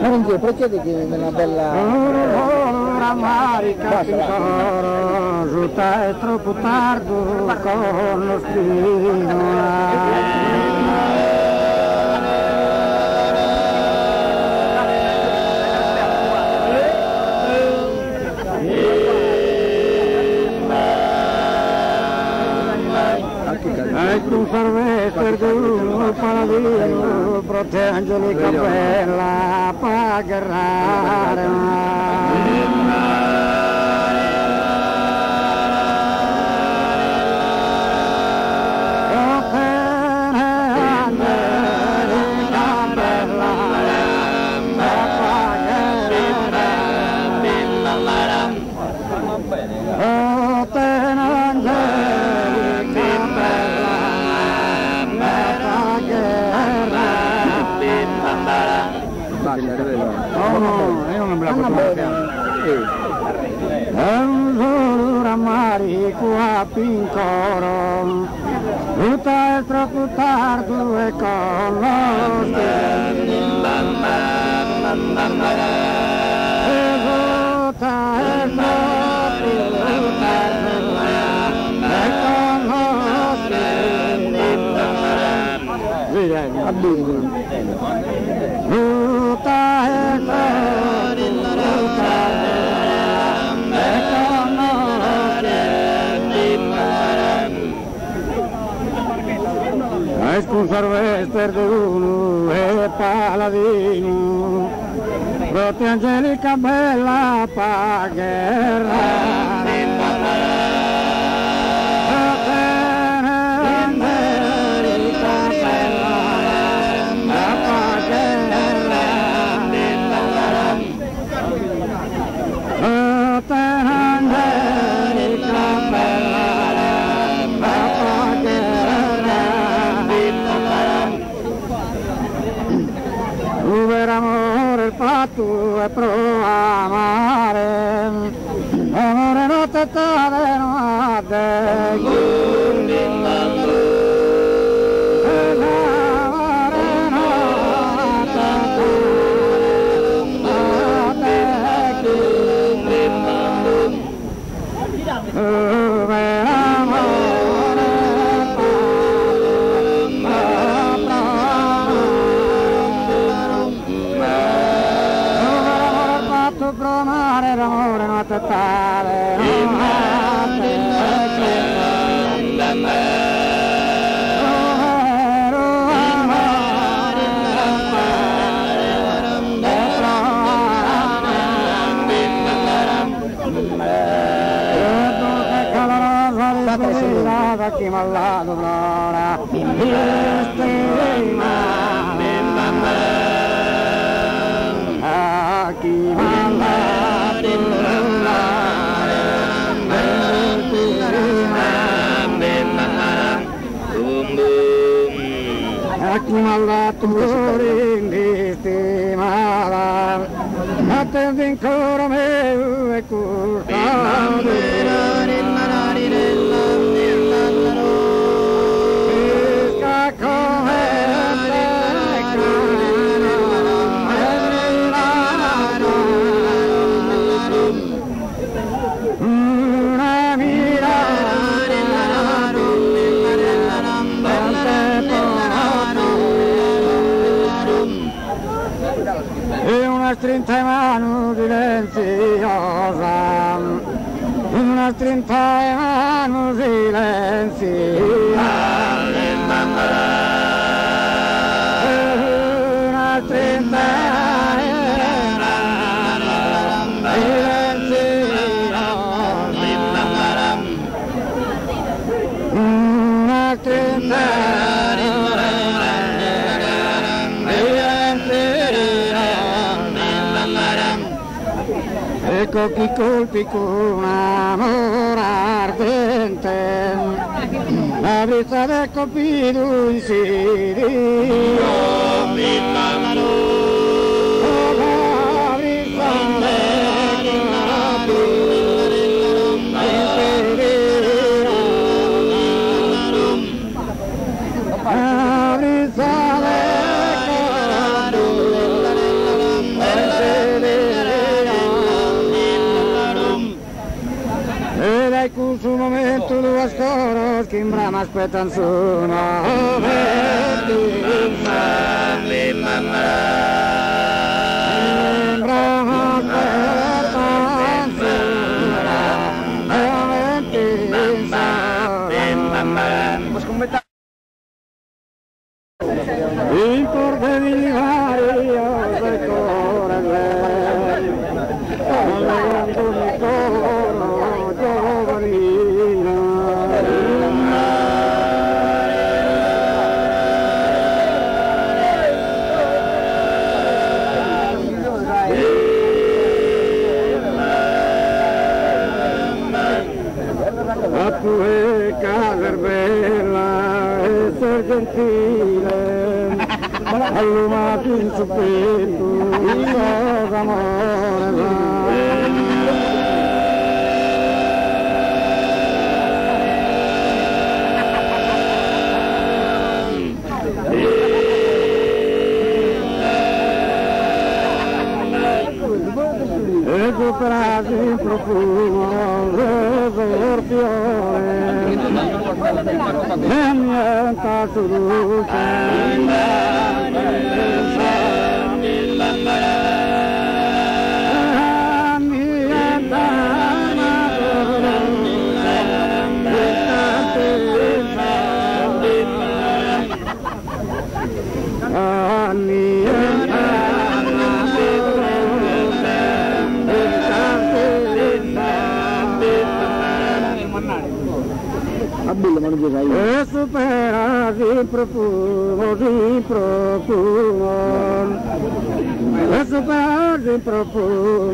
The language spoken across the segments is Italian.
Ma non ti procedi che è una bella... Rammarica piccolo, giusta è troppo tardo con lo spino. Ecco un farvester del paladino, prote angelica bella, pagherrare. Un solo rammarico a pincoro, tutta è troppo tardo e con lo stesso. E tutta è troppo tardo e con lo stesso. Tutta è un farvester di uno e paladino, prote angelica bella pagherrare. Tu e pro amare, amore notte tale non ha l'amore non totale, chi m'ha l'ora, chi chi m'ha dato in stimala, attenti ancora me e strinta in mano silenziosa, una strinta in mano silenziosa, una strinta in mano silenziosa, una strinta ecco chi colpi con amore ardente, la brezza del colpito in Sirio. che in brama aspetta insomma il porto di Maria del cuore allegando mi coro giovanina a tue caser bella e ser gentile allumati in soffitto il suo amore recuperati il profumo del fiore e niente su luce e superati il profumo di profumo e superati il profumo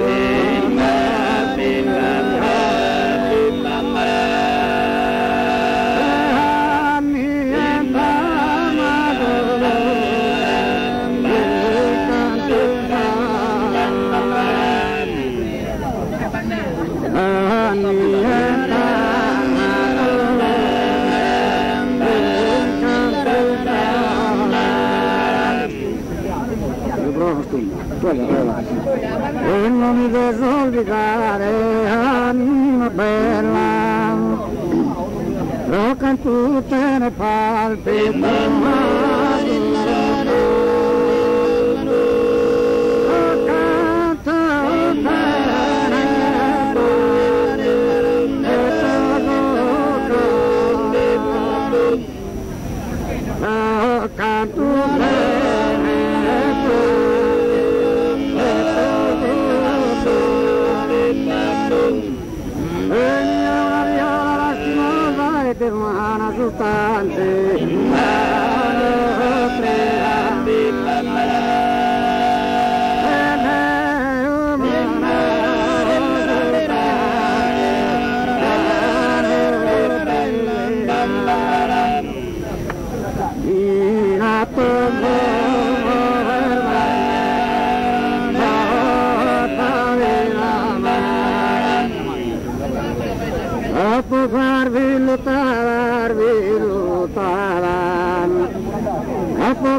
e non mi desolvidare anima bella rocca in tutte le palpite una sostanza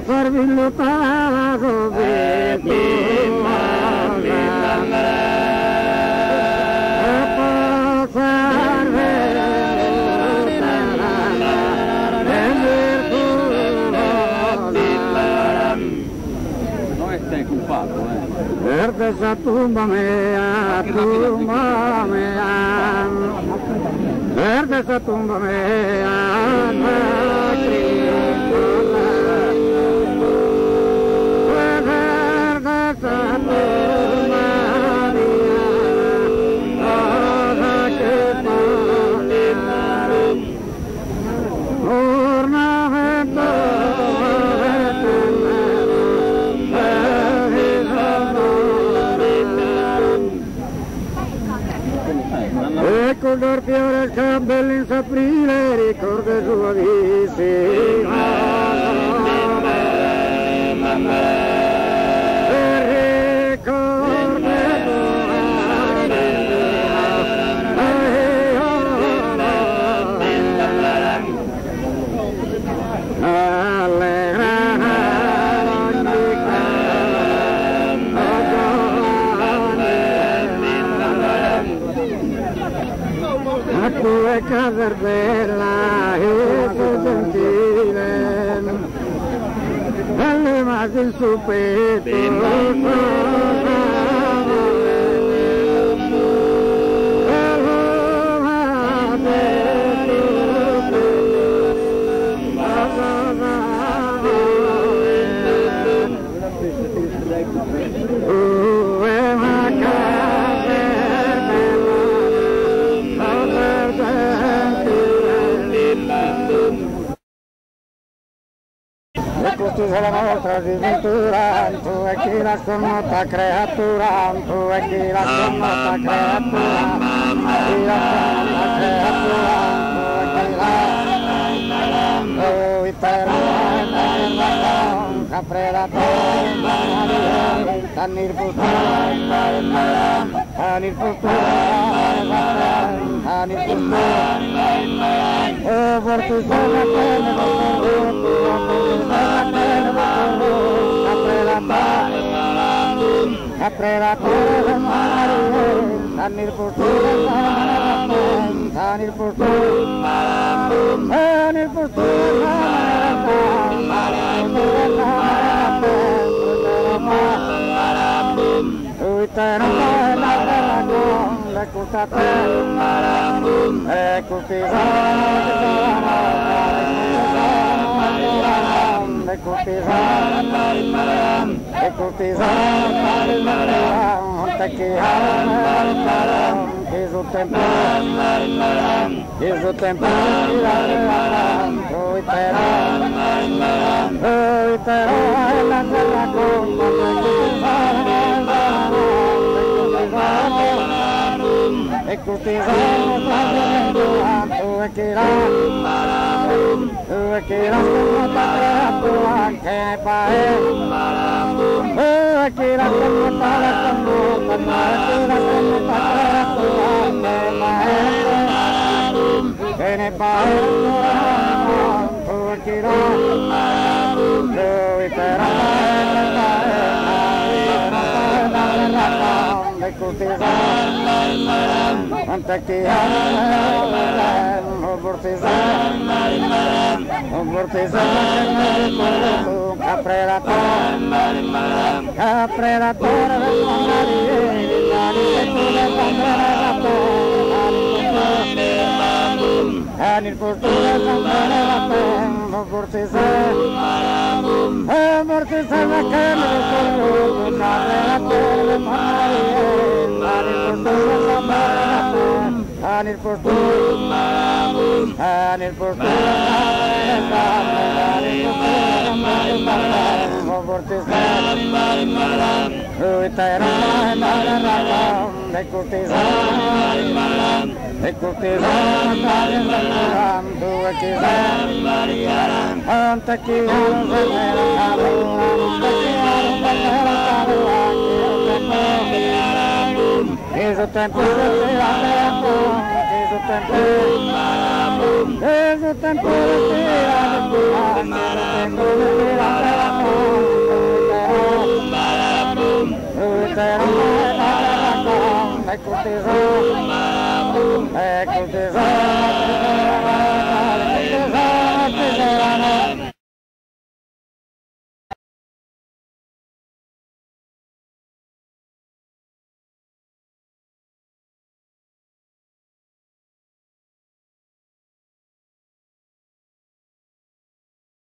farvi lottare come verde sa tumba mea, verde sa tumba mea, col fiore al cappello in s'aprile ricorda suavissima e ricorda a tue caser bella su peito. Questi sono la nostra diventura, tu è chi la connota creatura, tu è chi la connota creatura, chi la connota creatura, tu è chi la tu caprera tanir futuro, tanir futuro, tanir futuro, por tu sola caprera tanir futuro, tanir futuro, tanir futuro.